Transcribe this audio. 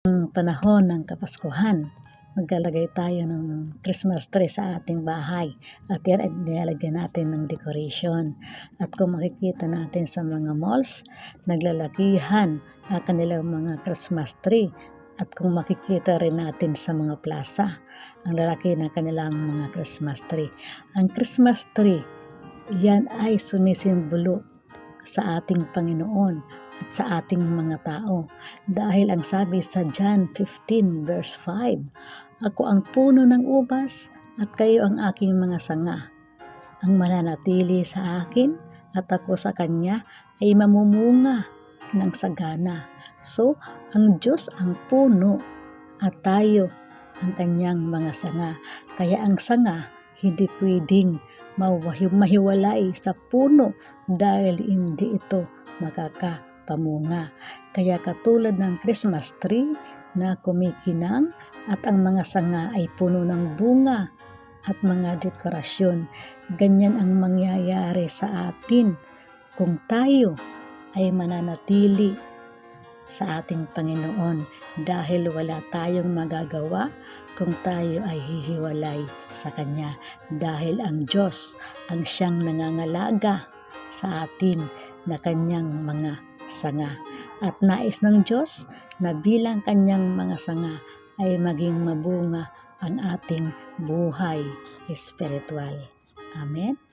Panahon ng Kapaskuhan, maglalagay tayo ng Christmas tree sa ating bahay at yan ay nilalagyan natin ng decoration. At kung makikita natin sa mga malls, naglalakihan ang kanilang mga Christmas tree. At kung makikita rin natin sa mga plaza, ang lalaki ng kanilang mga Christmas tree. Ang Christmas tree, yan ay sumisimbolo sa ating Panginoon at sa ating mga tao. Dahil ang sabi sa John 15 verse 5, "Ako ang puno ng ubas at kayo ang aking mga sanga. Ang mananatili sa akin at ako sa kanya ay mamumunga ng sagana." So, ang Diyos ang puno at tayo ang kanyang mga sanga. Kaya ang sanga hindi pwedeng mahiwalay sa puno dahil hindi ito makakapamunga. Kaya katulad ng Christmas tree na kumikinang at ang mga sanga ay puno ng bunga at mga dekorasyon, ganyan ang mangyayari sa atin kung tayo ay mananatili sa ating Panginoon, dahil wala tayong magagawa kung tayo ay hihiwalay sa Kanya, dahil ang Diyos ang siyang nangangalaga sa atin na Kanyang mga sanga. At nais ng Diyos na bilang Kanyang mga sanga ay maging mabunga ang ating buhay espiritual. Amen.